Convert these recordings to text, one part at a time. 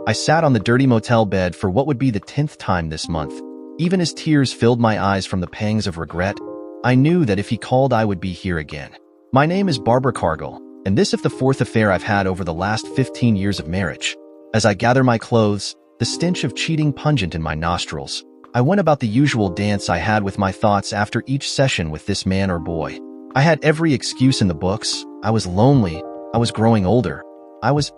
I sat on the dirty motel bed for what would be the 10th time this month. Even as tears filled my eyes from the pangs of regret, I knew that if he called, I would be here again. My name is Barbara Cargill, and this is the fourth affair I've had over the last 15 years of marriage. As I gather my clothes, the stench of cheating pungent in my nostrils, I went about the usual dance I had with my thoughts after each session with this man or boy. I had every excuse in the books. I was lonely. I was growing older. I was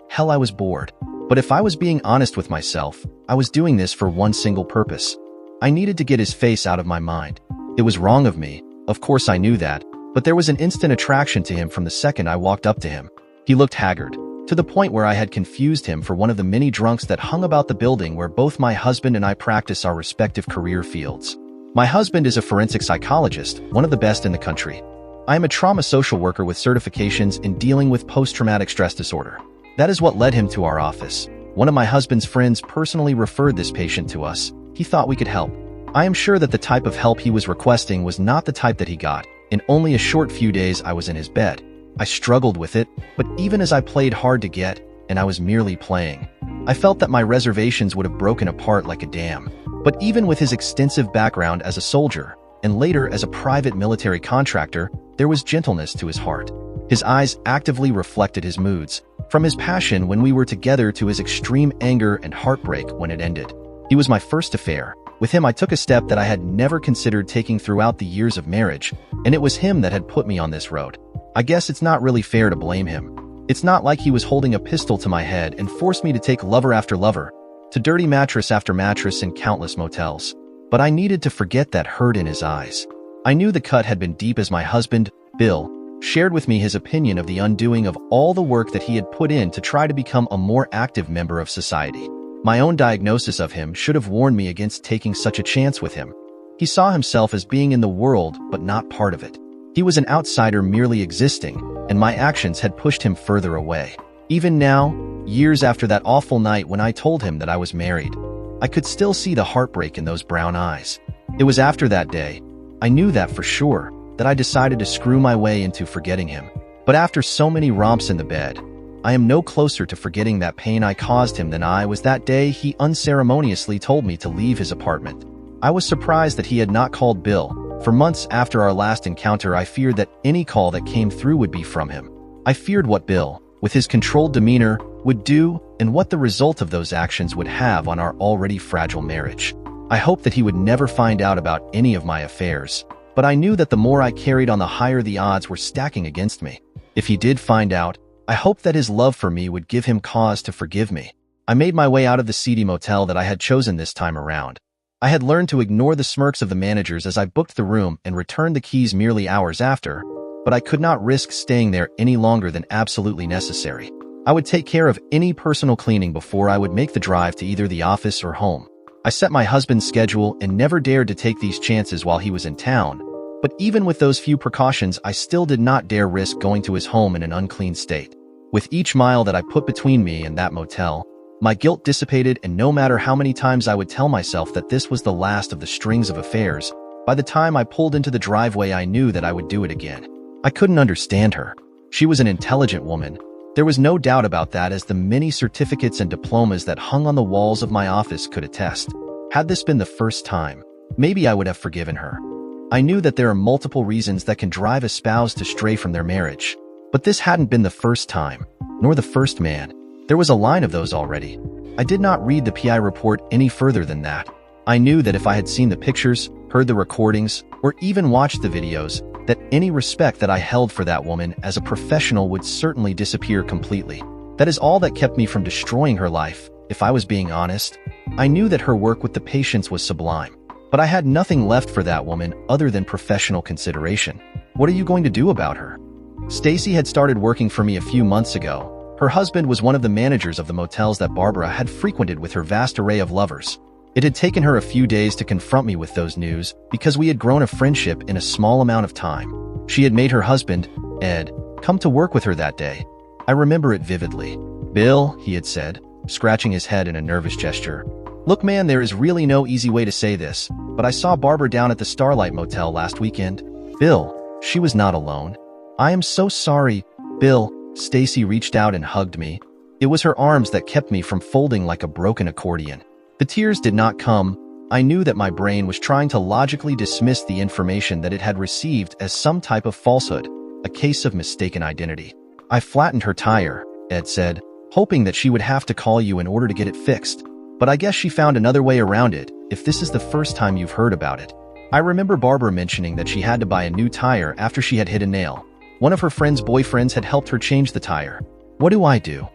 bored. But if I was being honest with myself, I was doing this for one single purpose. I needed to get his face out of my mind. It was wrong of me. Of course I knew that, but there was an instant attraction to him from the second I walked up to him. He looked haggard, to the point where I had confused him for one of the many drunks that hung about the building where both my husband and I practice our respective career fields. My husband is a forensic psychologist, one of the best in the country. I am a trauma social worker with certifications in dealing with post-traumatic stress disorder. That is what led him to our office. One of my husband's friends personally referred this patient to us. He thought we could help. I am sure that the type of help he was requesting was not the type that he got. In only a short few days, I was in his bed. I struggled with it, but even as I played hard to get, and I was merely playing, I felt that my reservations would have broken apart like a dam. But even with his extensive background as a soldier, and later as a private military contractor, there was gentleness to his heart. His eyes actively reflected his moods, from his passion when we were together to his extreme anger and heartbreak when it ended. He was my first affair. With him, I took a step that I had never considered taking throughout the years of marriage, and it was him that had put me on this road. I guess it's not really fair to blame him. It's not like he was holding a pistol to my head and forced me to take lover after lover, to dirty mattress after mattress in countless motels. But I needed to forget that hurt in his eyes. I knew the cut had been deep as my husband, Bill, shared with me his opinion of the undoing of all the work that he had put in to try to become a more active member of society. My own diagnosis of him should have warned me against taking such a chance with him. He saw himself as being in the world, but not part of it. He was an outsider merely existing, and my actions had pushed him further away. Even now, years after that awful night when I told him that I was married, I could still see the heartbreak in those brown eyes. It was after that day, I knew that for sure, that I decided to screw my way into forgetting him. But after so many romps in the bed, I am no closer to forgetting that pain I caused him than I was that day he unceremoniously told me to leave his apartment. I was surprised that he had not called Bill. For months after our last encounter, I feared that any call that came through would be from him. I feared what Bill, with his controlled demeanor, would do and what the result of those actions would have on our already fragile marriage. I hoped that he would never find out about any of my affairs, but I knew that the more I carried on, the higher the odds were stacking against me. If he did find out, I hoped that his love for me would give him cause to forgive me. I made my way out of the seedy motel that I had chosen this time around. I had learned to ignore the smirks of the managers as I booked the room and returned the keys merely hours after, but I could not risk staying there any longer than absolutely necessary. I would take care of any personal cleaning before I would make the drive to either the office or home. I set my husband's schedule and never dared to take these chances while he was in town, but even with those few precautions, I still did not dare risk going to his home in an unclean state. With each mile that I put between me and that motel, my guilt dissipated, and no matter how many times I would tell myself that this was the last of the strings of affairs, by the time I pulled into the driveway, I knew that I would do it again. I couldn't understand her. She was an intelligent woman. There was no doubt about that, as the many certificates and diplomas that hung on the walls of my office could attest. Had this been the first time, maybe I would have forgiven her. I knew that there are multiple reasons that can drive a spouse to stray from their marriage, but this hadn't been the first time, nor the first man. There was a line of those already. I did not read the PI report any further than that. I knew that if I had seen the pictures, heard the recordings, or even watched the videos, that any respect that I held for that woman as a professional would certainly disappear completely. That is all that kept me from destroying her life, if I was being honest. I knew that her work with the patients was sublime, but I had nothing left for that woman other than professional consideration. What are you going to do about her? Stacy had started working for me a few months ago. Her husband was one of the managers of the motels that Barbara had frequented with her vast array of lovers. It had taken her a few days to confront me with those news because we had grown a friendship in a small amount of time. She had made her husband, Ed, come to work with her that day. I remember it vividly. "Bill," he had said, scratching his head in a nervous gesture. "Look, man, there is really no easy way to say this, but I saw Barbara down at the Starlight Motel last weekend. Bill, she was not alone." "I am so sorry, Bill." Stacy reached out and hugged me. It was her arms that kept me from folding like a broken accordion. The tears did not come. I knew that my brain was trying to logically dismiss the information that it had received as some type of falsehood, a case of mistaken identity. I flattened her tire, Ed said, hoping that she would have to call you in order to get it fixed. But I guess she found another way around it, if this is the first time you've heard about it. I remember Barbara mentioning that she had to buy a new tire after she had hit a nail. One of her friend's boyfriends had helped her change the tire. What do I do?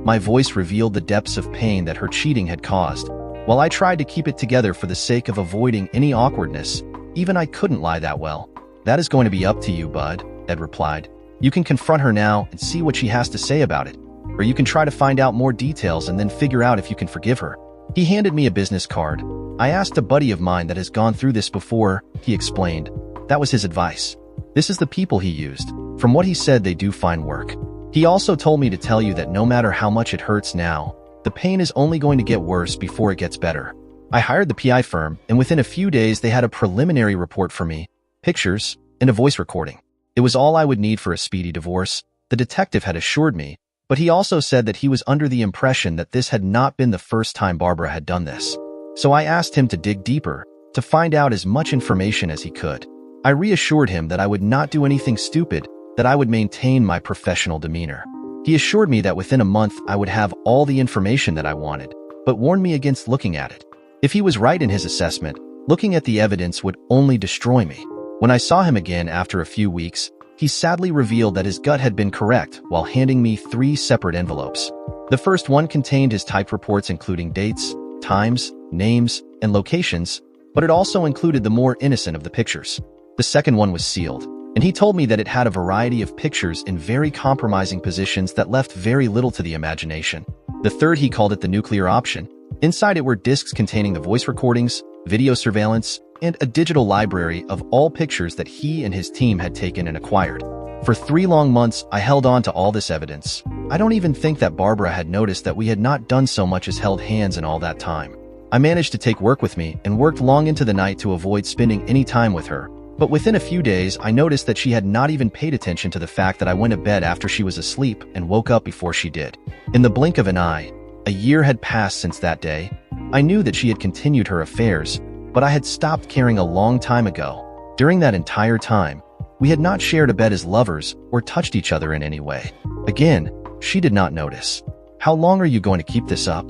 My voice revealed the depths of pain that her cheating had caused. While I tried to keep it together for the sake of avoiding any awkwardness, even I couldn't lie that well. That is going to be up to you, bud, Ed replied. You can confront her now and see what she has to say about it. Or you can try to find out more details and then figure out if you can forgive her. He handed me a business card. I asked a buddy of mine that has gone through this before, he explained. That was his advice. This is the people he used. From what he said, they do fine work. He also told me to tell you that no matter how much it hurts now, the pain is only going to get worse before it gets better. I hired the PI firm, and within a few days they had a preliminary report for me, pictures, and a voice recording. It was all I would need for a speedy divorce, the detective had assured me, but he also said that he was under the impression that this had not been the first time Barbara had done this. So I asked him to dig deeper, to find out as much information as he could. I reassured him that I would not do anything stupid, that I would maintain my professional demeanor. He assured me that within a month I would have all the information that I wanted, but warned me against looking at it. If he was right in his assessment, looking at the evidence would only destroy me. When I saw him again after a few weeks, he sadly revealed that his gut had been correct while handing me 3 separate envelopes. The first one contained his typed reports including dates, times, names, and locations, but it also included the more innocent of the pictures. The second one was sealed, and he told me that it had a variety of pictures in very compromising positions that left very little to the imagination. The third, he called it the nuclear option. Inside it were discs containing the voice recordings, video surveillance, and a digital library of all pictures that he and his team had taken and acquired. For 3 long months, I held on to all this evidence. I don't even think that Barbara had noticed that we had not done so much as held hands in all that time. I managed to take work with me and worked long into the night to avoid spending any time with her. But within a few days, I noticed that she had not even paid attention to the fact that I went to bed after she was asleep and woke up before she did. In the blink of an eye, a year had passed since that day. I knew that she had continued her affairs, but I had stopped caring a long time ago. During that entire time, we had not shared a bed as lovers or touched each other in any way. Again, she did not notice. How long are you going to keep this up?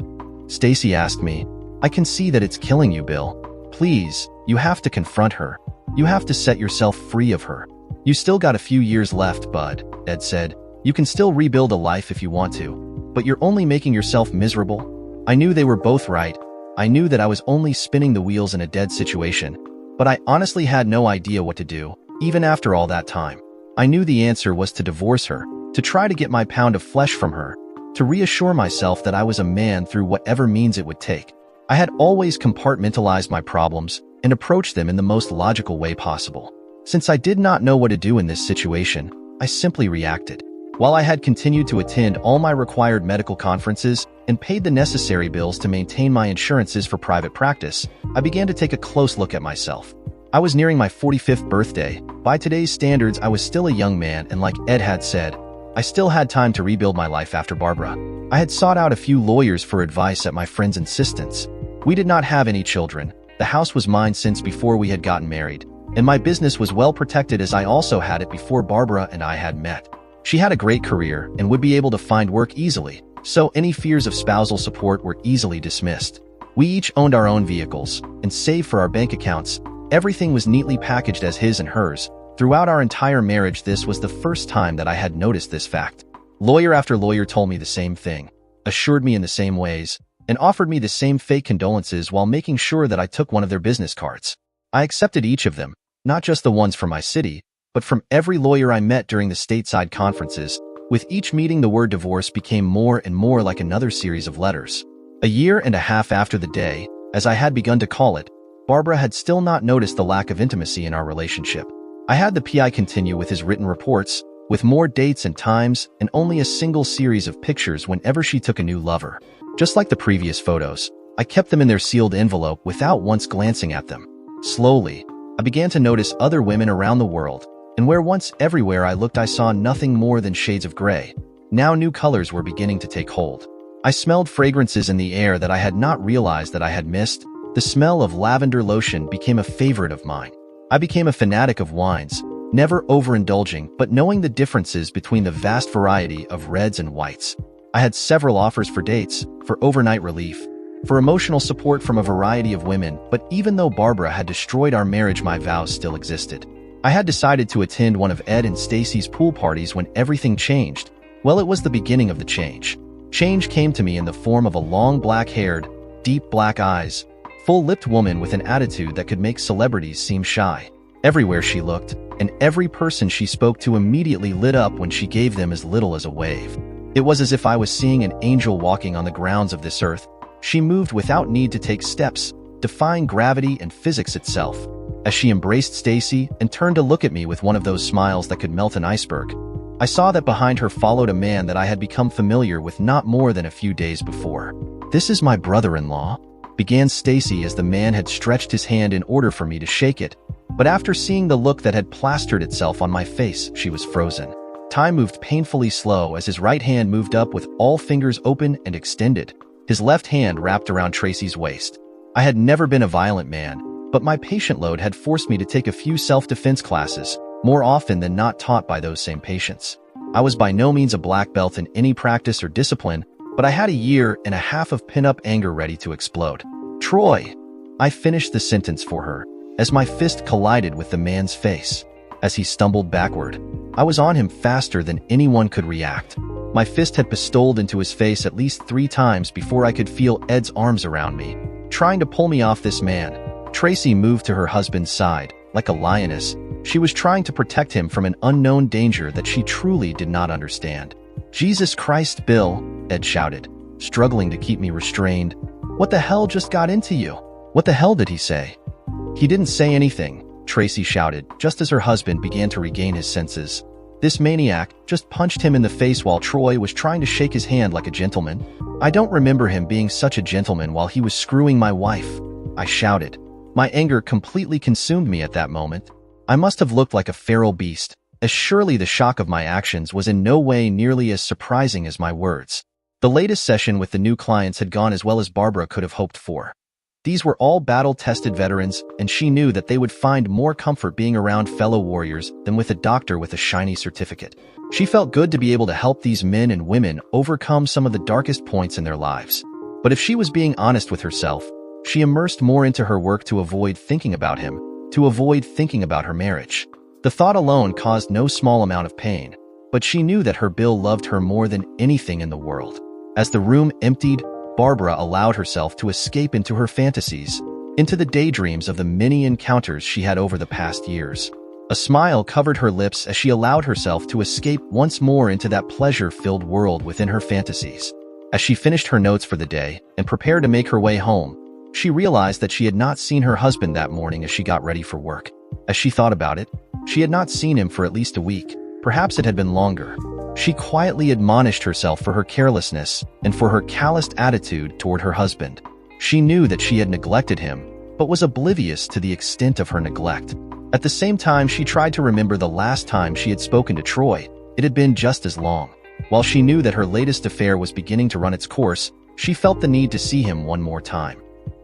Stacy asked me. I can see that it's killing you, Bill. Please, you have to confront her. You have to set yourself free of her. You still got a few years left, bud, Ed said. You can still rebuild a life if you want to, but you're only making yourself miserable. I knew they were both right. I knew that I was only spinning the wheels in a dead situation, but I honestly had no idea what to do, even after all that time. I knew the answer was to divorce her, to try to get my pound of flesh from her, to reassure myself that I was a man through whatever means it would take. I had always compartmentalized my problems and approached them in the most logical way possible. Since I did not know what to do in this situation, I simply reacted. While I had continued to attend all my required medical conferences and paid the necessary bills to maintain my insurances for private practice, I began to take a close look at myself. I was nearing my 45th birthday. By today's standards, I was still a young man, and like Ed had said, I still had time to rebuild my life after Barbara. I had sought out a few lawyers for advice at my friend's insistence. We did not have any children. The house was mine since before we had gotten married, and my business was well protected as I also had it before Barbara and I had met. She had a great career and would be able to find work easily, so any fears of spousal support were easily dismissed. We each owned our own vehicles and saved for our bank accounts. Everything was neatly packaged as his and hers. Throughout our entire marriage, this was the first time that I had noticed this fact. Lawyer after lawyer told me the same thing, assured me in the same ways, and offered me the same fake condolences while making sure that I took one of their business cards. I accepted each of them, not just the ones from my city, but from every lawyer I met during the stateside conferences. With each meeting, the word divorce became more and more like another series of letters. A year and a half after the day, as I had begun to call it, Barbara had still not noticed the lack of intimacy in our relationship. I had the PI continue with his written reports, with more dates and times, and only a single series of pictures whenever she took a new lover. Just like the previous photos, I kept them in their sealed envelope without once glancing at them. Slowly, I began to notice other women around the world, and where once everywhere I looked I saw nothing more than shades of gray. Now new colors were beginning to take hold. I smelled fragrances in the air that I had not realized that I had missed. The smell of lavender lotion became a favorite of mine. I became a fanatic of wines, never overindulging, but knowing the differences between the vast variety of reds and whites. I had several offers for dates, for overnight relief, for emotional support from a variety of women, but even though Barbara had destroyed our marriage, my vows still existed. I had decided to attend one of Ed and Stacy's pool parties when everything changed. Well, it was the beginning of the change. Change came to me in the form of a long black-haired, deep black eyes, full-lipped woman with an attitude that could make celebrities seem shy. Everywhere she looked, and every person she spoke to immediately lit up when she gave them as little as a wave. It was as if I was seeing an angel walking on the grounds of this earth. She moved without need to take steps, defying gravity and physics itself. As she embraced Stacy and turned to look at me with one of those smiles that could melt an iceberg, I saw that behind her followed a man that I had become familiar with not more than a few days before. "This is my brother-in-law," began Stacy as the man had stretched his hand in order for me to shake it, but after seeing the look that had plastered itself on my face, she was frozen. Time moved painfully slow as his right hand moved up with all fingers open and extended. His left hand wrapped around Tracy's waist. I had never been a violent man, but my patient load had forced me to take a few self-defense classes, more often than not taught by those same patients. I was by no means a black belt in any practice or discipline, but I had a year and a half of pent-up anger ready to explode. "Troy," I finished the sentence for her, as my fist collided with the man's face. As he stumbled backward, I was on him faster than anyone could react. My fist had pistoled into his face at least 3 times before I could feel Ed's arms around me, trying to pull me off this man. Tracy moved to her husband's side. Like a lioness, she was trying to protect him from an unknown danger that she truly did not understand. "Jesus Christ, Bill," Ed shouted, struggling to keep me restrained. "What the hell just got into you?" "What the hell did he say?" "He didn't say anything," Tracy shouted, just as her husband began to regain his senses. "This maniac just punched him in the face while Troy was trying to shake his hand like a gentleman. I don't remember him being such a gentleman while he was screwing my wife," I shouted. My anger completely consumed me at that moment. I must have looked like a feral beast, as surely the shock of my actions was in no way nearly as surprising as my words. The latest session with the new clients had gone as well as Barbara could have hoped for. These were all battle-tested veterans, and she knew that they would find more comfort being around fellow warriors than with a doctor with a shiny certificate. She felt good to be able to help these men and women overcome some of the darkest points in their lives. But if she was being honest with herself, she immersed more into her work to avoid thinking about him, to avoid thinking about her marriage. The thought alone caused no small amount of pain, but she knew that her Bill loved her more than anything in the world. As the room emptied, Barbara allowed herself to escape into her fantasies, into the daydreams of the many encounters she had over the past years. A smile covered her lips as she allowed herself to escape once more into that pleasure-filled world within her fantasies. As she finished her notes for the day and prepared to make her way home, she realized that she had not seen her husband that morning as she got ready for work. As she thought about it, she had not seen him for at least a week. Perhaps it had been longer. She quietly admonished herself for her carelessness and for her calloused attitude toward her husband. She knew that she had neglected him, but was oblivious to the extent of her neglect. At the same time, she tried to remember the last time she had spoken to Troy. It had been just as long. While she knew that her latest affair was beginning to run its course, she felt the need to see him one more time.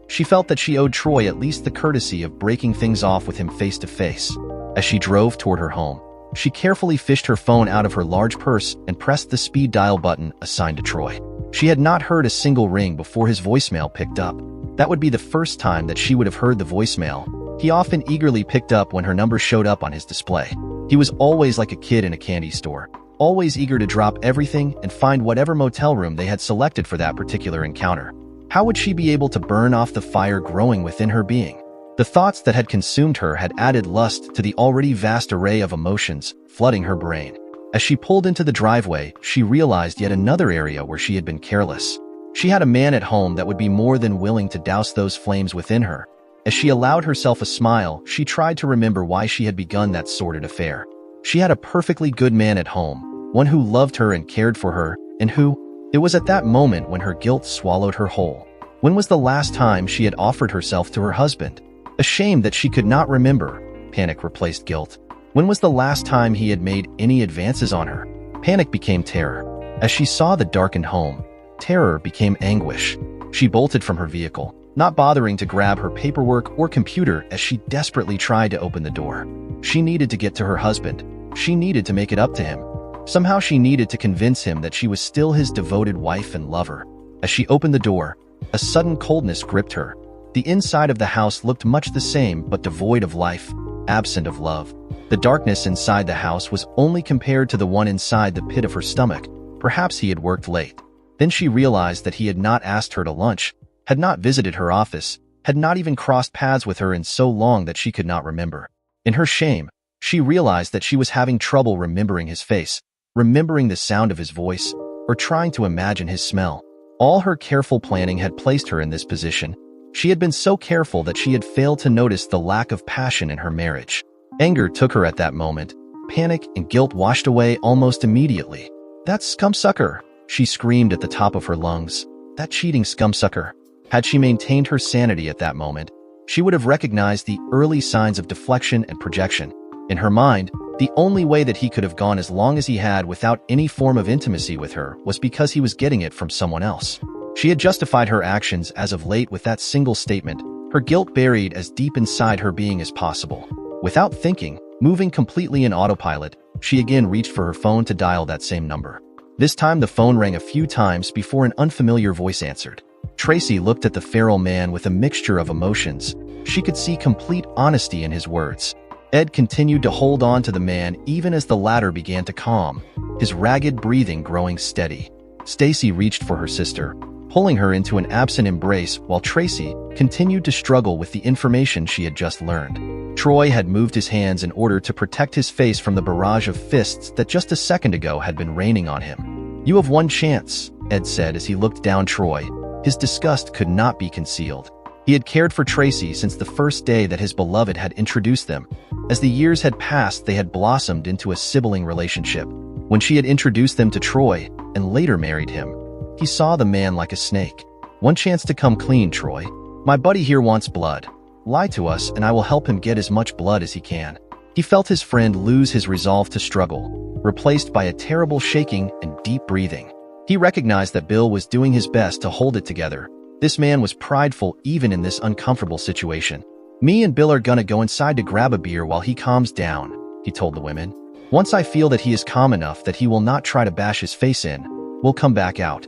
She felt that she owed Troy at least the courtesy of breaking things off with him face to face. As she drove toward her home, she carefully fished her phone out of her large purse and pressed the speed dial button assigned to Troy. She had not heard a single ring before his voicemail picked up. That would be the first time that she would have heard the voicemail. He often eagerly picked up when her number showed up on his display. He was always like a kid in a candy store, always eager to drop everything and find whatever motel room they had selected for that particular encounter. How would she be able to burn off the fire growing within her being? The thoughts that had consumed her had added lust to the already vast array of emotions flooding her brain. As she pulled into the driveway, she realized yet another area where she had been careless. She had a man at home that would be more than willing to douse those flames within her. As she allowed herself a smile, she tried to remember why she had begun that sordid affair. She had a perfectly good man at home, one who loved her and cared for her, and who... It was at that moment when her guilt swallowed her whole. When was the last time she had offered herself to her husband? Ashamed that she could not remember, panic replaced guilt. When was the last time he had made any advances on her? Panic became terror. As she saw the darkened home, terror became anguish. She bolted from her vehicle, not bothering to grab her paperwork or computer as she desperately tried to open the door. She needed to get to her husband. She needed to make it up to him. Somehow she needed to convince him that she was still his devoted wife and lover. As she opened the door, a sudden coldness gripped her. The inside of the house looked much the same, but devoid of life, absent of love. The darkness inside the house was only compared to the one inside the pit of her stomach. Perhaps he had worked late. Then she realized that he had not asked her to lunch, had not visited her office, had not even crossed paths with her in so long that she could not remember. In her shame, she realized that she was having trouble remembering his face, remembering the sound of his voice, or trying to imagine his smell. All her careful planning had placed her in this position. She had been so careful that she had failed to notice the lack of passion in her marriage. Anger took her at that moment. Panic and guilt washed away almost immediately. "That scumsucker!" she screamed at the top of her lungs. "That cheating scumsucker!" Had she maintained her sanity at that moment, she would have recognized the early signs of deflection and projection. In her mind, the only way that he could have gone as long as he had without any form of intimacy with her was because he was getting it from someone else. She had justified her actions as of late with that single statement, her guilt buried as deep inside her being as possible. Without thinking, moving completely in autopilot, she again reached for her phone to dial that same number. This time the phone rang a few times before an unfamiliar voice answered. Tracy looked at the feral man with a mixture of emotions. She could see complete honesty in his words. Ed continued to hold on to the man even as the latter began to calm, his ragged breathing growing steady. Stacy reached for her sister, pulling her into an absent embrace while Tracy continued to struggle with the information she had just learned. Troy had moved his hands in order to protect his face from the barrage of fists that just a second ago had been raining on him. "You have one chance," Ed said as he looked down Troy. His disgust could not be concealed. He had cared for Tracy since the first day that his beloved had introduced them. As the years had passed, they had blossomed into a sibling relationship. When she had introduced them to Troy and later married him, he saw the man like a snake. "One chance to come clean, Troy. My buddy here wants blood. Lie to us and I will help him get as much blood as he can." He felt his friend lose his resolve to struggle, replaced by a terrible shaking and deep breathing. He recognized that Bill was doing his best to hold it together. This man was prideful even in this uncomfortable situation. "Me and Bill are gonna go inside to grab a beer while he calms down," he told the women. "Once I feel that he is calm enough that he will not try to bash his face in, we'll come back out."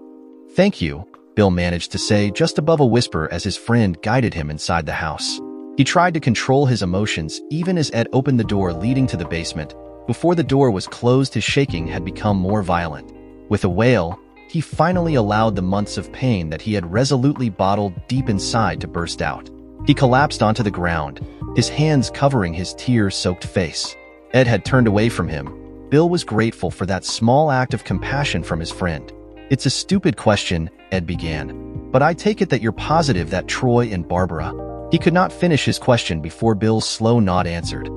"Thank you," Bill managed to say just above a whisper as his friend guided him inside the house. He tried to control his emotions even as Ed opened the door leading to the basement. Before the door was closed, his shaking had become more violent. With a wail, he finally allowed the months of pain that he had resolutely bottled deep inside to burst out. He collapsed onto the ground, his hands covering his tear-soaked face. Ed had turned away from him. Bill was grateful for that small act of compassion from his friend. "It's a stupid question," Ed began, "but I take it that you're positive that Troy and Barbara—" He could not finish his question before Bill's slow nod answered.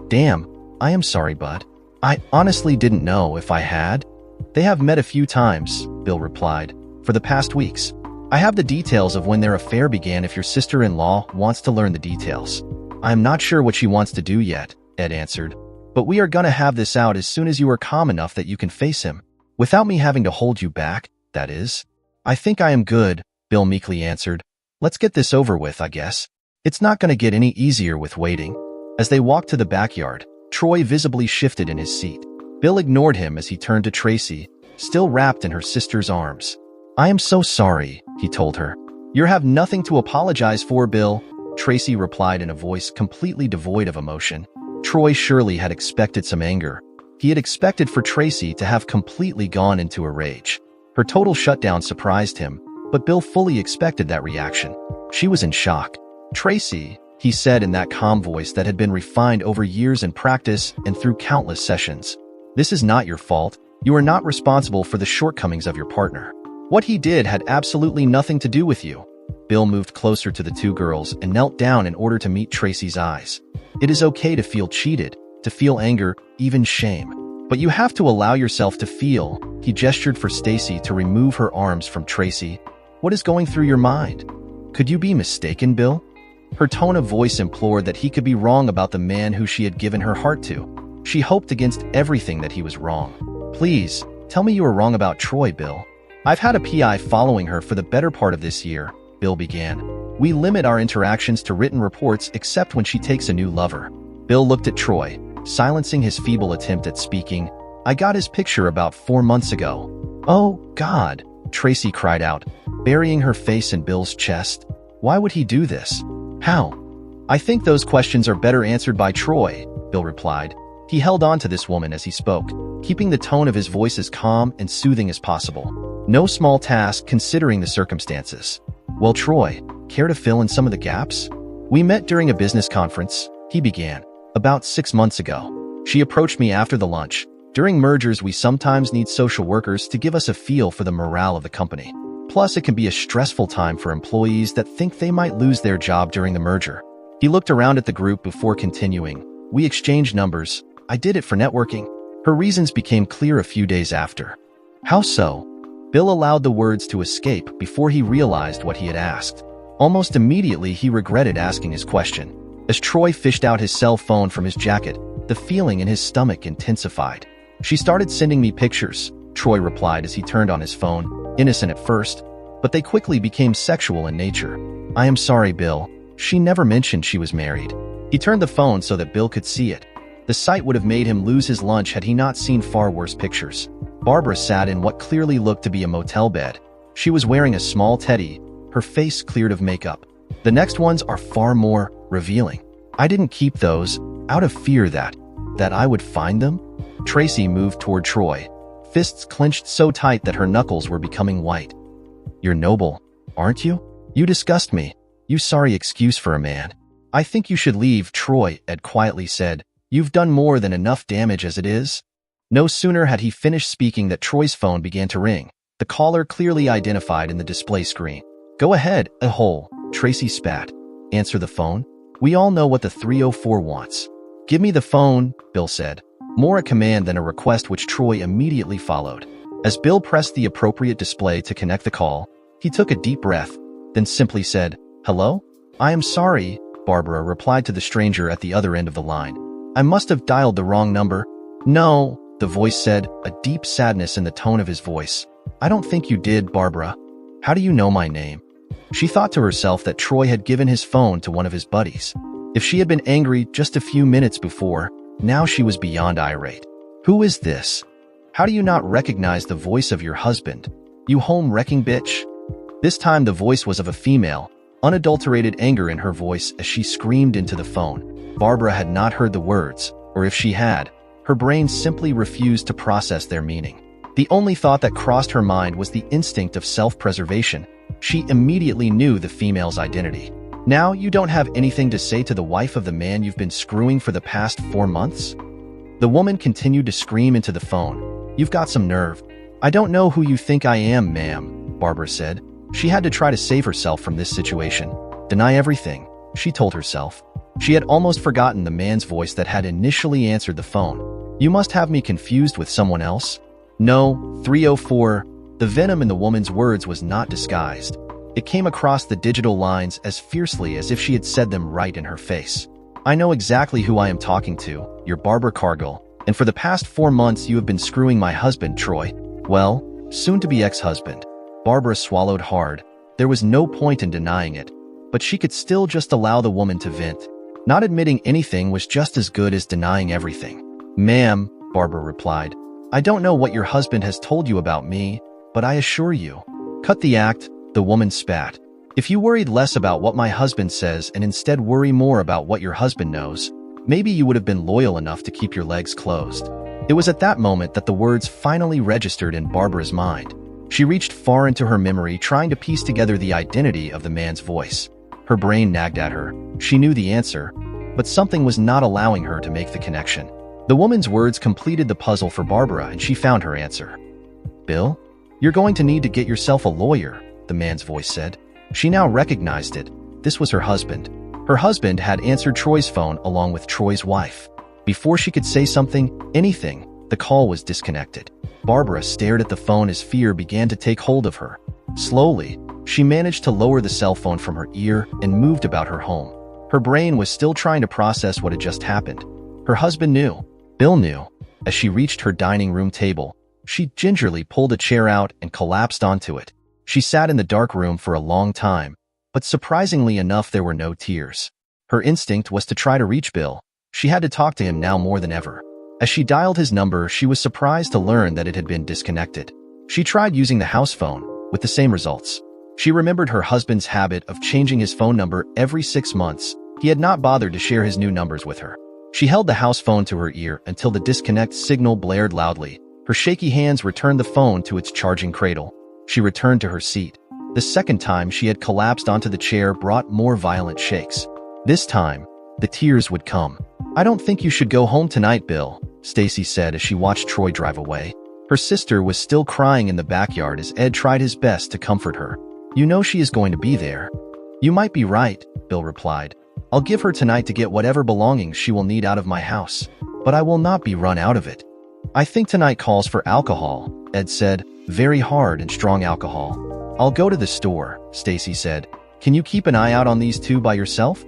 "Damn, I am sorry, bud. I honestly didn't know if I had." "They have met a few times," Bill replied, "for the past weeks. I have the details of when their affair began if your sister-in-law wants to learn the details." "I am not sure what she wants to do yet," Ed answered, "but we are gonna have this out as soon as you are calm enough that you can face him. Without me having to hold you back, that is." "I think I am good," Bill meekly answered. "Let's get this over with, I guess. It's not gonna get any easier with waiting." As they walked to the backyard, Troy visibly shifted in his seat. Bill ignored him as he turned to Tracy, still wrapped in her sister's arms. "I am so sorry," he told her. "You have nothing to apologize for, Bill," Tracy replied in a voice completely devoid of emotion. Troy surely had expected some anger. He had expected for Tracy to have completely gone into a rage. Her total shutdown surprised him, but Bill fully expected that reaction. She was in shock. "Tracy," he said in that calm voice that had been refined over years in practice and through countless sessions. "This is not your fault. You are not responsible for the shortcomings of your partner. What he did had absolutely nothing to do with you." Bill moved closer to the two girls and knelt down in order to meet Tracy's eyes. "It is okay to feel cheated, to feel anger, even shame. But you have to allow yourself to feel." He gestured for Stacy to remove her arms from Tracy. "What is going through your mind? Could you be mistaken, Bill?" Her tone of voice implored that he could be wrong about the man who she had given her heart to. She hoped against everything that he was wrong. "Please," Tell me you were wrong about Troy, Bill. I've had a PI following her for the better part of this year, Bill began. We limit our interactions to written reports except when she takes a new lover. Bill looked at Troy, silencing his feeble attempt at speaking. I got his picture about 4 months ago. Oh, God, Tracy cried out, burying her face in Bill's chest. Why would he do this? How? I think those questions are better answered by Troy, Bill replied. He held on to this woman as he spoke, keeping the tone of his voice as calm and soothing as possible. No small task considering the circumstances. Well, Troy, care to fill in some of the gaps? We met during a business conference, he began, about 6 months ago. She approached me after the lunch. During mergers, we sometimes need social workers to give us a feel for the morale of the company. Plus, it can be a stressful time for employees that think they might lose their job during the merger. He looked around at the group before continuing. We exchanged numbers. I did it for networking. Her reasons became clear a few days after. How so? Bill allowed the words to escape before he realized what he had asked. Almost immediately, he regretted asking his question. As Troy fished out his cell phone from his jacket, the feeling in his stomach intensified. She started sending me pictures, Troy replied as he turned on his phone, innocent at first, but they quickly became sexual in nature. I am sorry, Bill. She never mentioned she was married. He turned the phone so that Bill could see it. The sight would have made him lose his lunch had he not seen far worse pictures. Barbara sat in what clearly looked to be a motel bed. She was wearing a small teddy, her face cleared of makeup. The next ones are far more revealing. I didn't keep those, out of fear that I would find them? Tracy moved toward Troy, fists clenched so tight that her knuckles were becoming white. You're noble, aren't you? You disgust me. You sorry excuse for a man. I think you should leave, Troy, Ed quietly said. You've done more than enough damage as it is. No sooner had he finished speaking that Troy's phone began to ring, the caller clearly identified in the display screen. Go ahead, a-hole, Tracy spat. Answer the phone. We all know what the 304 wants. Give me the phone, Bill said, more a command than a request which Troy immediately followed. As Bill pressed the appropriate display to connect the call, he took a deep breath, then simply said, Hello? I am sorry, Barbara replied to the stranger at the other end of the line. I must have dialed the wrong number. No, the voice said, a deep sadness in the tone of his voice. I don't think you did, Barbara. How do you know my name? She thought to herself that Troy had given his phone to one of his buddies. If she had been angry just a few minutes before, now she was beyond irate. Who is this? How do you not recognize the voice of your husband? You home-wrecking bitch? This time the voice was of a female, unadulterated anger in her voice as she screamed into the phone. Barbara had not heard the words, or if she had, her brain simply refused to process their meaning. The only thought that crossed her mind was the instinct of self-preservation. She immediately knew the female's identity. Now you don't have anything to say to the wife of the man you've been screwing for the past 4 months? The woman continued to scream into the phone. You've got some nerve. I don't know who you think I am, ma'am, Barbara said. She had to try to save herself from this situation. Deny everything, she told herself. She had almost forgotten the man's voice that had initially answered the phone. You must have me confused with someone else? No, 304. The venom in the woman's words was not disguised. It came across the digital lines as fiercely as if she had said them right in her face. I know exactly who I am talking to, you're Barbara Cargill, and for the past 4 months you have been screwing my husband, Troy. Well, soon-to-be ex-husband. Barbara swallowed hard. There was no point in denying it, but she could still just allow the woman to vent. Not admitting anything was just as good as denying everything. Ma'am, Barbara replied, I don't know what your husband has told you about me, but I assure you. Cut the act, the woman spat. If you worried less about what my husband says and instead worry more about what your husband knows, maybe you would have been loyal enough to keep your legs closed. It was at that moment that the words finally registered in Barbara's mind. She reached far into her memory trying to piece together the identity of the man's voice. Her brain nagged at her. She knew the answer, but something was not allowing her to make the connection. The woman's words completed the puzzle for Barbara and she found her answer. Bill, you're going to need to get yourself a lawyer, the man's voice said. She now recognized it. This was her husband. Her husband had answered Troy's phone along with Troy's wife. Before she could say something, anything, the call was disconnected. Barbara stared at the phone as fear began to take hold of her. Slowly, she managed to lower the cell phone from her ear and moved about her home. Her brain was still trying to process what had just happened. Her husband knew. Bill knew. As she reached her dining room table, She gingerly pulled a chair out and collapsed onto it. She sat in the dark room for a long time, but surprisingly enough, there were no tears. Her instinct was to try to reach Bill. She had to talk to him now more than ever. As she dialed his number, she was surprised to learn that it had been disconnected. She tried using the house phone, with the same results. She remembered her husband's habit of changing his phone number every 6 months. He had not bothered to share his new numbers with her. She held the house phone to her ear until the disconnect signal blared loudly. Her shaky hands returned the phone to its charging cradle. She returned to her seat. The second time she had collapsed onto the chair brought more violent shakes. This time, the tears would come. "I don't think you should go home tonight, Bill," Stacy said as she watched Troy drive away. Her sister was still crying in the backyard as Ed tried his best to comfort her. "You know she is going to be there." "You might be right," Bill replied. "I'll give her tonight to get whatever belongings she will need out of my house, but I will not be run out of it." "I think tonight calls for alcohol," Ed said. "Very hard and strong alcohol." "I'll go to the store," Stacy said. "Can you keep an eye out on these two by yourself?"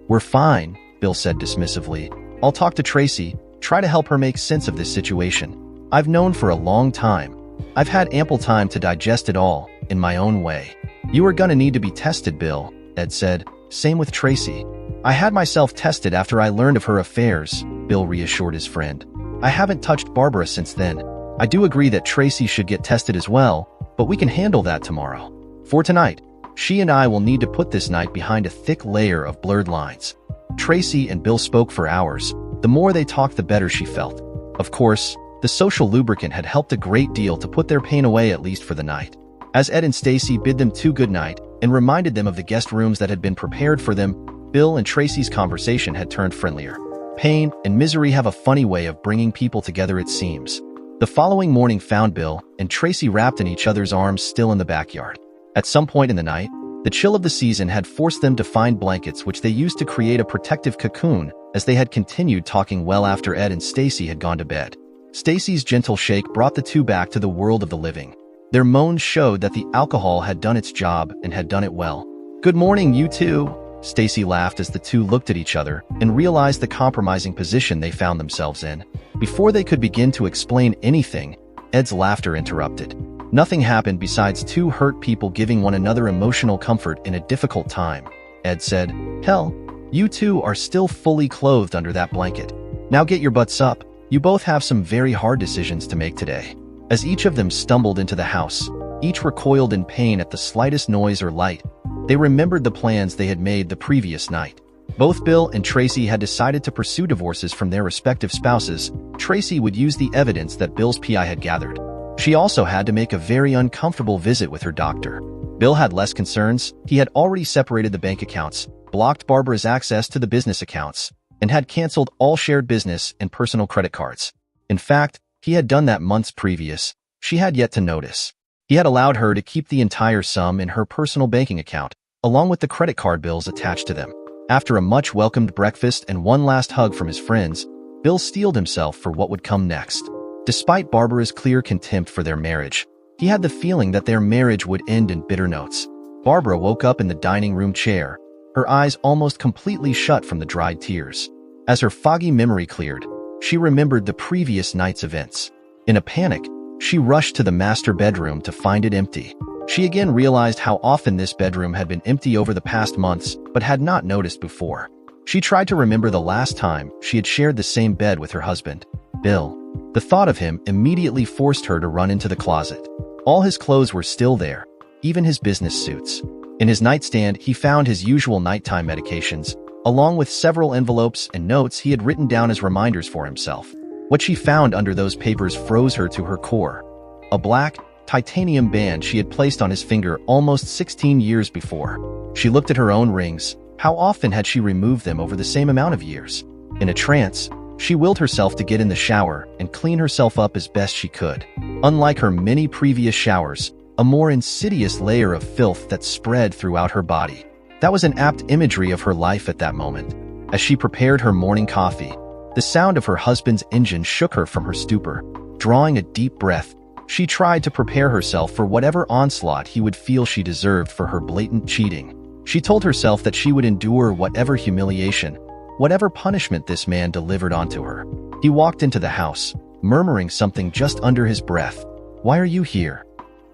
"We're fine," Bill said dismissively. "I'll talk to Tracy, try to help her make sense of this situation. I've known for a long time. I've had ample time to digest it all, in my own way." "You are gonna need to be tested, Bill," Ed said. "Same with Tracy." "I had myself tested after I learned of her affairs," Bill reassured his friend. "I haven't touched Barbara since then. I do agree that Tracy should get tested as well, but we can handle that tomorrow. For tonight, she and I will need to put this night behind a thick layer of blurred lines." Tracy and Bill spoke for hours. The more they talked, the better she felt. Of course, the social lubricant had helped a great deal to put their pain away, at least for the night. As Ed and Stacy bid them good night and reminded them of the guest rooms that had been prepared for them, Bill and Tracy's conversation had turned friendlier. Pain and misery have a funny way of bringing people together, it seems. The following morning found Bill and Tracy wrapped in each other's arms, still in the backyard. At some point in the night, the chill of the season had forced them to find blankets, which they used to create a protective cocoon as they had continued talking well after Ed and Stacy had gone to bed. Stacy's gentle shake brought the two back to the world of the living. Their moans showed that the alcohol had done its job and had done it well. "Good morning, you two," Stacy laughed as the two looked at each other and realized the compromising position they found themselves in. Before they could begin to explain anything, Ed's laughter interrupted. Nothing happened besides two hurt people giving one another emotional comfort in a difficult time. Ed said, "Hell, you two are still fully clothed under that blanket. Now get your butts up. You both have some very hard decisions to make today." As each of them stumbled into the house, each recoiled in pain at the slightest noise or light. They remembered the plans they had made the previous night. Both Bill and Tracy had decided to pursue divorces from their respective spouses. Tracy would use the evidence that Bill's PI had gathered. She also had to make a very uncomfortable visit with her doctor. Bill had less concerns. He had already separated the bank accounts, blocked Barbara's access to the business accounts, and had canceled all shared business and personal credit cards. In fact, he had done that months previous. She had yet to notice. He had allowed her to keep the entire sum in her personal banking account, along with the credit card bills attached to them. After a much-welcomed breakfast and one last hug from his friends, Bill steeled himself for what would come next. Despite Barbara's clear contempt for their marriage, he had the feeling that their marriage would end in bitter notes. Barbara woke up in the dining room chair, her eyes almost completely shut from the dried tears. As her foggy memory cleared, she remembered the previous night's events. In a panic, she rushed to the master bedroom to find it empty. She again realized how often this bedroom had been empty over the past months, but had not noticed before. She tried to remember the last time she had shared the same bed with her husband, Bill. The thought of him immediately forced her to run into the closet. All his clothes were still there, even his business suits. In his nightstand, he found his usual nighttime medications, along with several envelopes and notes he had written down as reminders for himself. What she found under those papers froze her to her core. A black, titanium band she had placed on his finger almost 16 years before. She looked at her own rings. How often had she removed them over the same amount of years? In a trance, she willed herself to get in the shower and clean herself up as best she could. Unlike her many previous showers, a more insidious layer of filth that spread throughout her body. That was an apt imagery of her life at that moment. As she prepared her morning coffee, the sound of her husband's engine shook her from her stupor. Drawing a deep breath, she tried to prepare herself for whatever onslaught he would feel she deserved for her blatant cheating. She told herself that she would endure whatever humiliation, whatever punishment this man delivered onto her. He walked into the house, murmuring something just under his breath. "Why are you here?"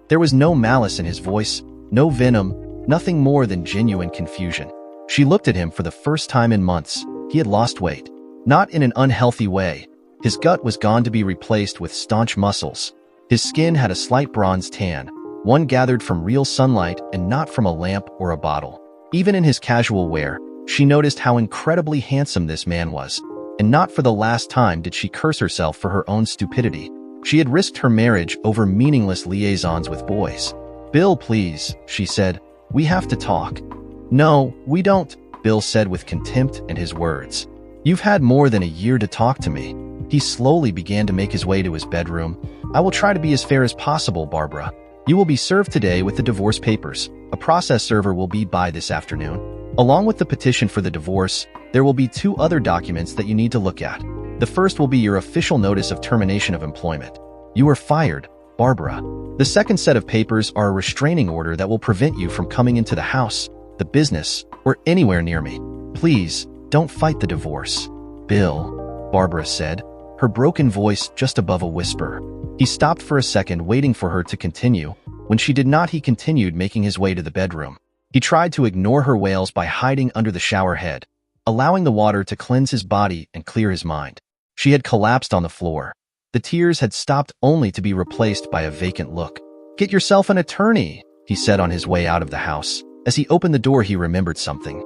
There was no malice in his voice, no venom, nothing more than genuine confusion. She looked at him for the first time in months. He had lost weight. Not in an unhealthy way. His gut was gone to be replaced with staunch muscles. His skin had a slight bronze tan, one gathered from real sunlight and not from a lamp or a bottle. Even in his casual wear, she noticed how incredibly handsome this man was. And not for the last time did she curse herself for her own stupidity. She had risked her marriage over meaningless liaisons with boys. "Bill, please," she said. "We have to talk." "No, we don't," Bill said with contempt in his words. "You've had more than a year to talk to me." He slowly began to make his way to his bedroom. "I will try to be as fair as possible, Barbara. You will be served today with the divorce papers. A process server will be by this afternoon. Along with the petition for the divorce, there will be 2 other documents that you need to look at. The first will be your official notice of termination of employment. You are fired, Barbara. The second set of papers are a restraining order that will prevent you from coming into the house, the business, or anywhere near me. Please, don't fight the divorce." "Bill," Barbara said, her broken voice just above a whisper. He stopped for a second, waiting for her to continue. When she did not, he continued, making his way to the bedroom. He tried to ignore her wails by hiding under the shower head, allowing the water to cleanse his body and clear his mind. She had collapsed on the floor. The tears had stopped, only to be replaced by a vacant look. "Get yourself an attorney," he said on his way out of the house. As he opened the door, he remembered something.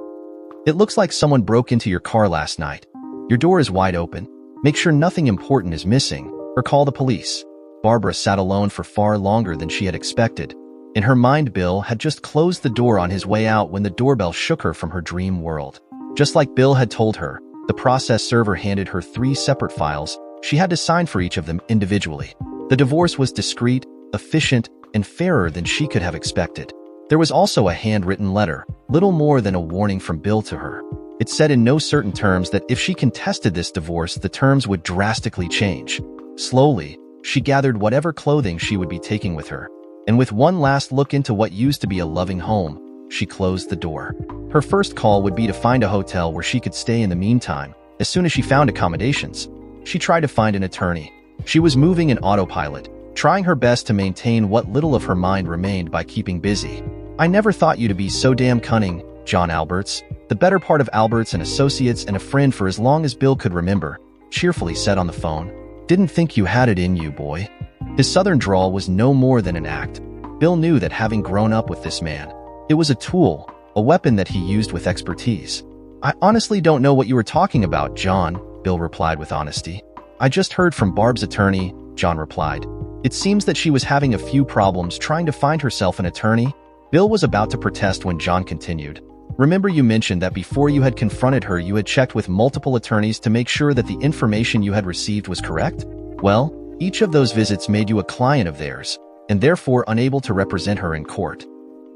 "It looks like someone broke into your car last night. Your door is wide open. Make sure nothing important is missing, or call the police." Barbara sat alone for far longer than she had expected. In her mind, Bill had just closed the door on his way out when the doorbell shook her from her dream world. Just like Bill had told her, the process server handed her 3 separate files. She had to sign for each of them individually. The divorce was discreet, efficient, and fairer than she could have expected. There was also a handwritten letter, little more than a warning from Bill to her. It said in no certain terms that if she contested this divorce, the terms would drastically change. Slowly, she gathered whatever clothing she would be taking with her, and with one last look into what used to be a loving home, she closed the door. Her first call would be to find a hotel where she could stay in the meantime. As soon as she found accommodations, she tried to find an attorney. She was moving in autopilot, trying her best to maintain what little of her mind remained by keeping busy. "I never thought you to be so damn cunning, John Alberts." The better part of Alberts and Associates and a friend for as long as Bill could remember, cheerfully said on the phone. "Didn't think you had it in you, boy." His southern drawl was no more than an act. Bill knew that, having grown up with this man, it was a tool, a weapon that he used with expertise. "I honestly don't know what you were talking about, John," Bill replied with honesty. "I just heard from Barb's attorney," John replied. It seems that she was having a few problems trying to find herself an attorney. Bill was about to protest when John continued. "Remember, you mentioned that before you had confronted her, you had checked with multiple attorneys to make sure that the information you had received was correct? Well, each of those visits made you a client of theirs, and therefore unable to represent her in court."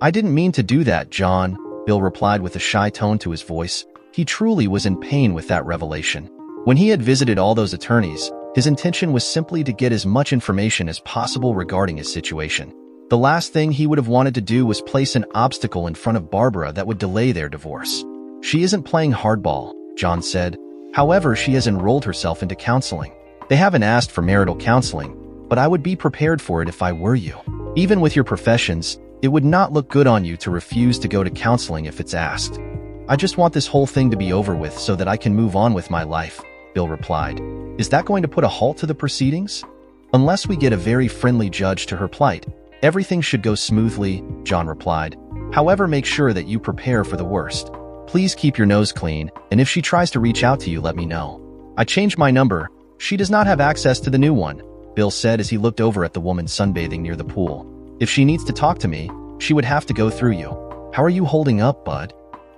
"I didn't mean to do that, John," Bill replied with a shy tone to his voice. He truly was in pain with that revelation. When he had visited all those attorneys, his intention was simply to get as much information as possible regarding his situation. The last thing he would have wanted to do was place an obstacle in front of Barbara that would delay their divorce. "She isn't playing hardball," John said. "However, she has enrolled herself into counseling. They haven't asked for marital counseling, but I would be prepared for it if I were you. Even with your professions, it would not look good on you to refuse to go to counseling if it's asked." "I just want this whole thing to be over with so that I can move on with my life," Bill replied. "Is that going to put a halt to the proceedings?" "Unless we get a very friendly judge to her plight, everything should go smoothly," John replied. "However, make sure that you prepare for the worst. Please keep your nose clean, and if she tries to reach out to you, let me know. I changed my number. She does not have access to the new one," Bill said as he looked over at the woman sunbathing near the pool. "If she needs to talk to me, she would have to go through you. How are you holding up, bud?"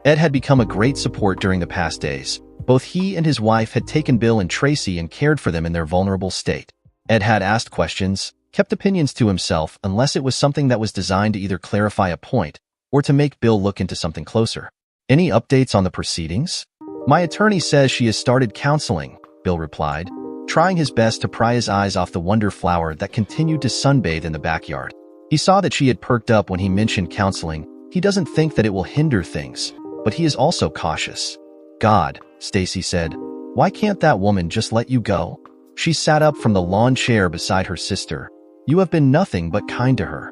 Ed had become a great support during the past days. Both he and his wife had taken Bill and Tracy and cared for them in their vulnerable state. Ed had asked questions, kept opinions to himself unless it was something that was designed to either clarify a point or to make Bill look into something closer. "Any updates on the proceedings?" "My attorney says she has started counseling," Bill replied, trying his best to pry his eyes off the wonder flower that continued to sunbathe in the backyard. He saw that she had perked up when he mentioned counseling. He doesn't think that it will hinder things, but he is also cautious. "God," Stacy said, "why can't that woman just let you go?" She sat up from the lawn chair beside her sister. "You have been nothing but kind to her.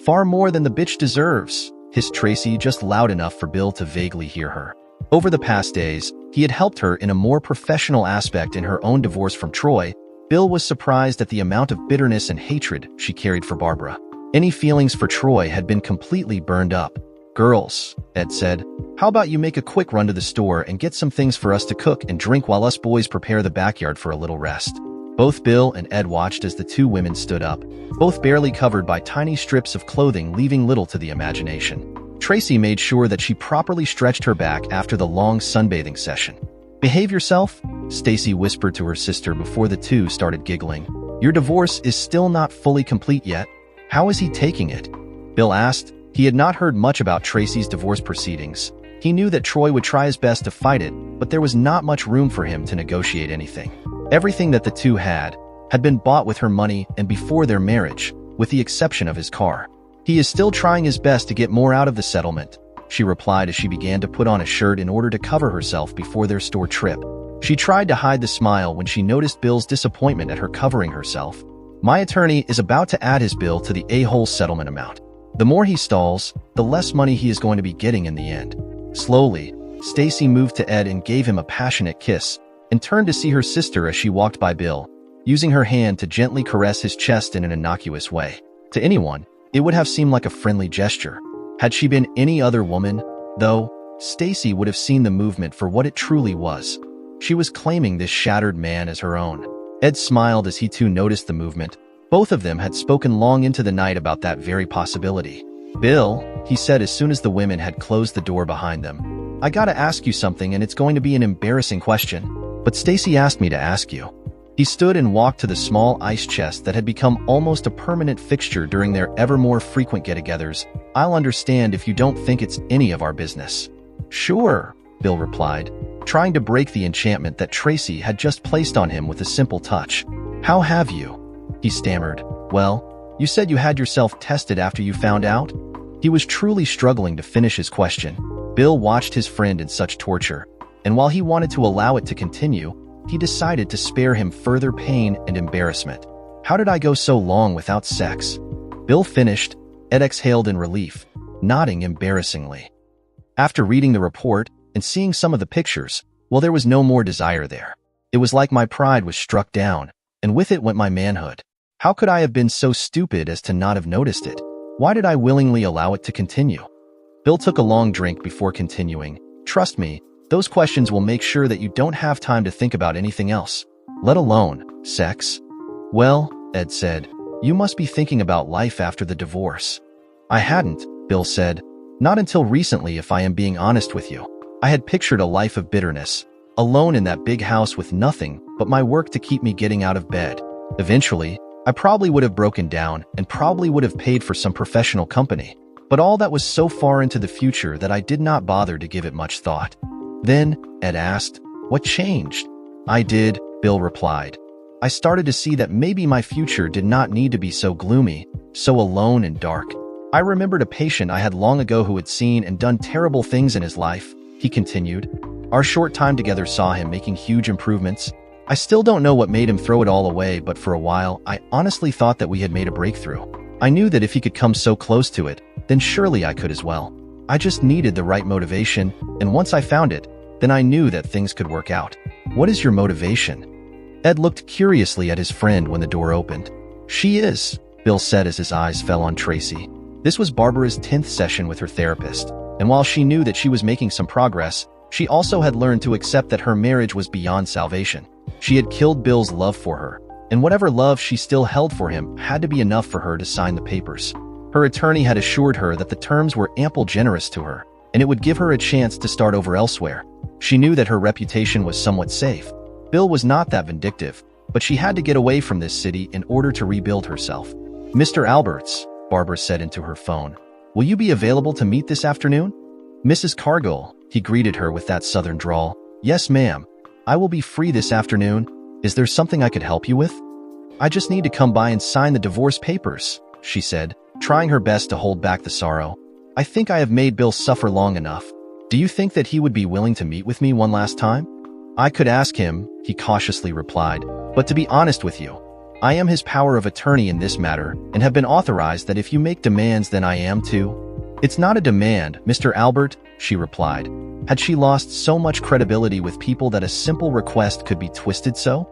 Far more than the bitch deserves," hissed Tracy just loud enough for Bill to vaguely hear her. Over the past days, he had helped her in a more professional aspect in her own divorce from Troy. Bill was surprised at the amount of bitterness and hatred she carried for Barbara. Any feelings for Troy had been completely burned up. "Girls," Ed said, "how about you make a quick run to the store and get some things for us to cook and drink while us boys prepare the backyard for a little rest?" Both Bill and Ed watched as the two women stood up, both barely covered by tiny strips of clothing, leaving little to the imagination. Tracy made sure that she properly stretched her back after the long sunbathing session. "Behave yourself," Stacy whispered to her sister before the two started giggling. "Your divorce is still not fully complete yet. How is he taking it?" Bill asked. He had not heard much about Tracy's divorce proceedings. He knew that Troy would try his best to fight it, but there was not much room for him to negotiate anything. Everything that the two had been bought with her money and before their marriage, with the exception of his car. "He is still trying his best to get more out of the settlement," she replied as she began to put on a shirt in order to cover herself before their store trip. She tried to hide the smile when she noticed Bill's disappointment at her covering herself. "My attorney is about to add his bill to the a-hole settlement amount. The more he stalls, the less money he is going to be getting in the end." Slowly, Stacy moved to Ed and gave him a passionate kiss, and turned to see her sister as she walked by Bill, using her hand to gently caress his chest in an innocuous way. To anyone, it would have seemed like a friendly gesture. Had she been any other woman, though, Stacy would have seen the movement for what it truly was. She was claiming this shattered man as her own. Ed smiled as he too noticed the movement. Both of them had spoken long into the night about that very possibility. "Bill," he said as soon as the women had closed the door behind them, "I gotta ask you something, and it's going to be an embarrassing question, but Stacy asked me to ask you." He stood and walked to the small ice chest that had become almost a permanent fixture during their ever more frequent get-togethers. "I'll understand if you don't think it's any of our business." "Sure," Bill replied, trying to break the enchantment that Tracy had just placed on him with a simple touch. "How have you?" he stammered. "Well, you said you had yourself tested after you found out?" He was truly struggling to finish his question. Bill watched his friend in such torture, and while he wanted to allow it to continue, he decided to spare him further pain and embarrassment. "How did I go so long without sex?" Bill finished. Ed exhaled in relief, nodding embarrassingly. After reading the report and seeing some of the pictures, well, there was no more desire there. It was like my pride was struck down, and with it went my manhood. How could I have been so stupid as to not have noticed it? Why did I willingly allow it to continue? Bill took a long drink before continuing. "Trust me, those questions will make sure that you don't have time to think about anything else, let alone sex." "Well," Ed said, "you must be thinking about life after the divorce." "I hadn't," Bill said. "Not until recently, if I am being honest with you. I had pictured a life of bitterness, alone in that big house with nothing but my work to keep me getting out of bed. Eventually, I probably would have broken down and probably would have paid for some professional company. But all that was so far into the future that I did not bother to give it much thought." "Then," Ed asked, "what changed?" "I did," Bill replied. "I started to see that maybe my future did not need to be so gloomy, so alone and dark. I remembered a patient I had long ago who had seen and done terrible things in his life," he continued. "Our short time together saw him making huge improvements. I still don't know what made him throw it all away, but for a while, I honestly thought that we had made a breakthrough. I knew that if he could come so close to it, then surely I could as well. I just needed the right motivation, and once I found it, then I knew that things could work out." "What is your motivation?" Ed looked curiously at his friend when the door opened. "She is," Bill said as his eyes fell on Tracy. This was Barbara's 10th session with her therapist, and while she knew that she was making some progress, she also had learned to accept that her marriage was beyond salvation. She had killed Bill's love for her, and whatever love she still held for him had to be enough for her to sign the papers. Her attorney had assured her that the terms were ample generous to her, and it would give her a chance to start over elsewhere. She knew that her reputation was somewhat safe. Bill was not that vindictive, but she had to get away from this city in order to rebuild herself. "Mr. Alberts," Barbara said into her phone, "will you be available to meet this afternoon?" "Mrs. Cargill," he greeted her with that southern drawl. "Yes, ma'am. I will be free this afternoon. Is there something I could help you with?" "I just need to come by and sign the divorce papers," she said, trying her best to hold back the sorrow. "I think I have made Bill suffer long enough. Do you think that he would be willing to meet with me one last time?" I could ask him, he cautiously replied, but to be honest with you, I am his power of attorney in this matter and have been authorized that if you make demands then I am too. It's not a demand, Mr. Albert, she replied. Had she lost so much credibility with people that a simple request could be twisted so?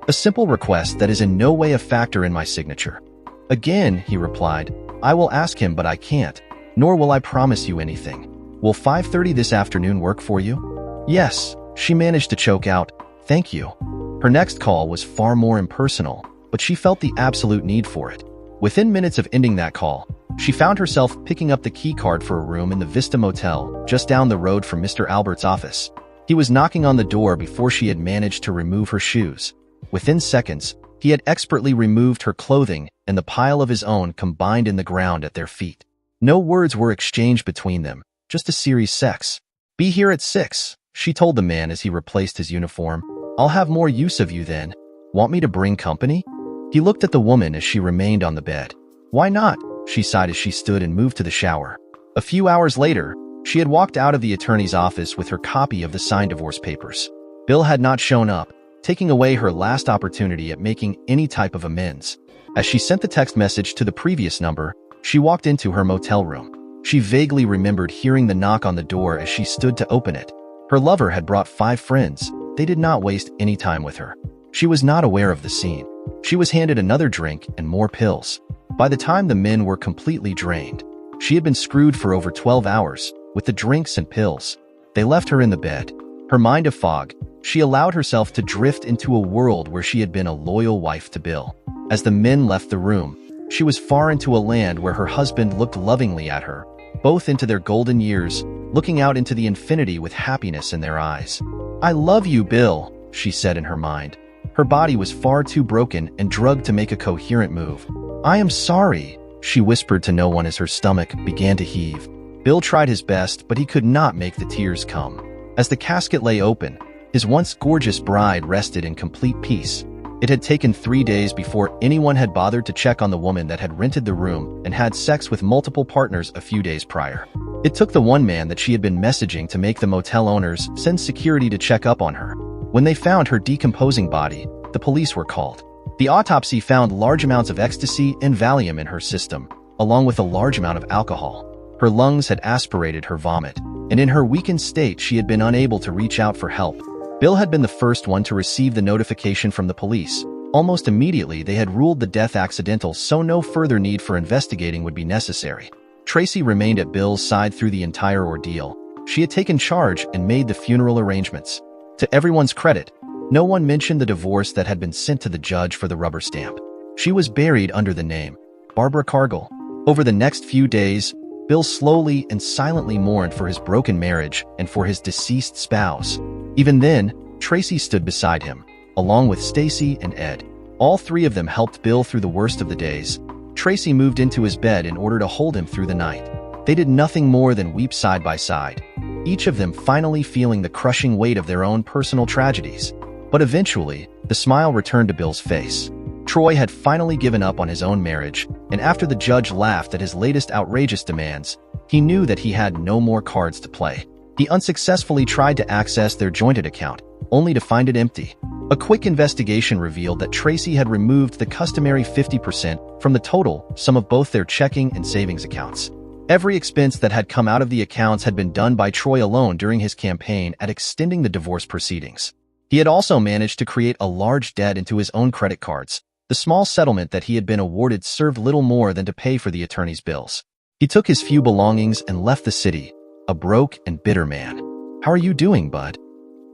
A simple request that is in no way a factor in my signature. Again, he replied, I will ask him but I can't, nor will I promise you anything. Will 5:30 this afternoon work for you? Yes, she managed to choke out, thank you. Her next call was far more impersonal, but she felt the absolute need for it. Within minutes of ending that call, she found herself picking up the key card for a room in the Vista Motel, just down the road from Mr. Albert's office. He was knocking on the door before she had managed to remove her shoes. Within seconds, he had expertly removed her clothing and the pile of his own combined in the ground at their feet. No words were exchanged between them, just a serious sex. Be here at 6, she told the man as he replaced his uniform. I'll have more use of you then. Want me to bring company? He looked at the woman as she remained on the bed. Why not? She sighed as she stood and moved to the shower. A few hours later, she had walked out of the attorney's office with her copy of the signed divorce papers. Bill had not shown up, taking away her last opportunity at making any type of amends. As she sent the text message to the previous number, she walked into her motel room. She vaguely remembered hearing the knock on the door as she stood to open it. Her lover had brought 5 friends. They did not waste any time with her. She was not aware of the scene. She was handed another drink and more pills. By the time the men were completely drained, she had been screwed for over 12 hours, with the drinks and pills. They left her in the bed. Her mind a fog, she allowed herself to drift into a world where she had been a loyal wife to Bill. As the men left the room, she was far into a land where her husband looked lovingly at her, both into their golden years, looking out into the infinity with happiness in their eyes. I love you, Bill, she said in her mind. Her body was far too broken and drugged to make a coherent move. I am sorry, she whispered to no one as her stomach began to heave. Bill tried his best, but he could not make the tears come. As the casket lay open, his once gorgeous bride rested in complete peace. It had taken 3 days before anyone had bothered to check on the woman that had rented the room and had sex with multiple partners a few days prior. It took the one man that she had been messaging to make the motel owners send security to check up on her. When they found her decomposing body, the police were called. The autopsy found large amounts of ecstasy and Valium in her system, along with a large amount of alcohol. Her lungs had aspirated her vomit, and in her weakened state she had been unable to reach out for help. Bill had been the first one to receive the notification from the police. Almost immediately they had ruled the death accidental, so no further need for investigating would be necessary. Tracy remained at Bill's side through the entire ordeal. She had taken charge and made the funeral arrangements. To everyone's credit, no one mentioned the divorce that had been sent to the judge for the rubber stamp. She was buried under the name Barbara Cargill. Over the next few days, Bill slowly and silently mourned for his broken marriage and for his deceased spouse. Even then, Tracy stood beside him, along with Stacy and Ed. All 3 of them helped Bill through the worst of the days. Tracy moved into his bed in order to hold him through the night. They did nothing more than weep side by side, each of them finally feeling the crushing weight of their own personal tragedies. But eventually, the smile returned to Bill's face. Troy had finally given up on his own marriage, and after the judge laughed at his latest outrageous demands, he knew that he had no more cards to play. He unsuccessfully tried to access their jointed account, only to find it empty. A quick investigation revealed that Tracy had removed the customary 50% from the total sum of both their checking and savings accounts. Every expense that had come out of the accounts had been done by Troy alone during his campaign at extending the divorce proceedings. He had also managed to create a large debt into his own credit cards. The small settlement that he had been awarded served little more than to pay for the attorney's bills. He took his few belongings and left the city, a broke and bitter man. How are you doing, bud?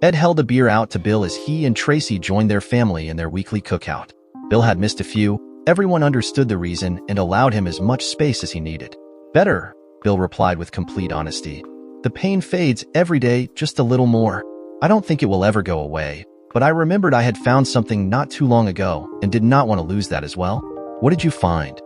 Ed held a beer out to Bill as he and Tracy joined their family in their weekly cookout. Bill had missed a few. Everyone understood the reason and allowed him as much space as he needed. Better, Bill replied with complete honesty. The pain fades every day just a little more. I don't think it will ever go away, but I remembered I had found something not too long ago and did not want to lose that as well. What did you find?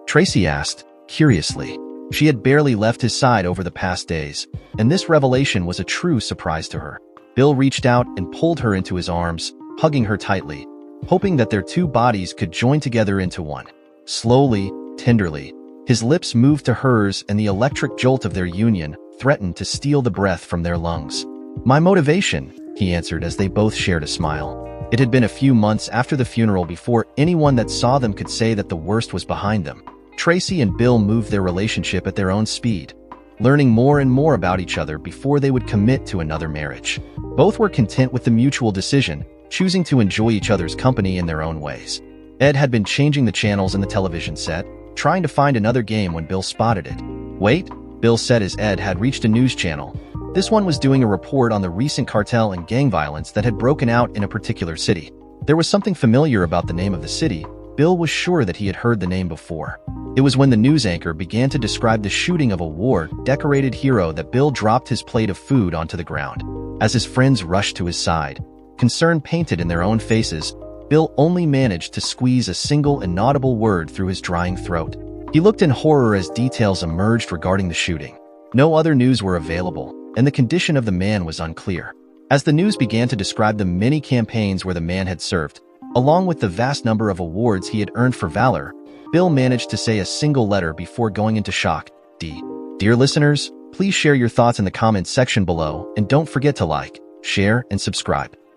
Tracy asked, curiously. She had barely left his side over the past days, and this revelation was a true surprise to her. Bill reached out and pulled her into his arms, hugging her tightly, hoping that their 2 bodies could join together into one. Slowly, tenderly, his lips moved to hers, and the electric jolt of their union threatened to steal the breath from their lungs. My motivation, he answered as they both shared a smile. It had been a few months after the funeral before anyone that saw them could say that the worst was behind them. Tracy and Bill moved their relationship at their own speed, learning more and more about each other before they would commit to another marriage. Both were content with the mutual decision, choosing to enjoy each other's company in their own ways. Ed had been changing the channels in the television set, trying to find another game when Bill spotted it. "Wait," Bill said as Ed had reached a news channel. This one was doing a report on the recent cartel and gang violence that had broken out in a particular city. There was something familiar about the name of the city. Bill was sure that he had heard the name before. It was when the news anchor began to describe the shooting of a war-decorated hero that Bill dropped his plate of food onto the ground. As his friends rushed to his side, concern painted in their own faces, Bill only managed to squeeze a single inaudible word through his drying throat. He looked in horror as details emerged regarding the shooting. No other news were available, and the condition of the man was unclear. As the news began to describe the many campaigns where the man had served, along with the vast number of awards he had earned for valor, Bill managed to say a single letter before going into shock: D. Dear listeners, please share your thoughts in the comments section below, and don't forget to like, share, and subscribe.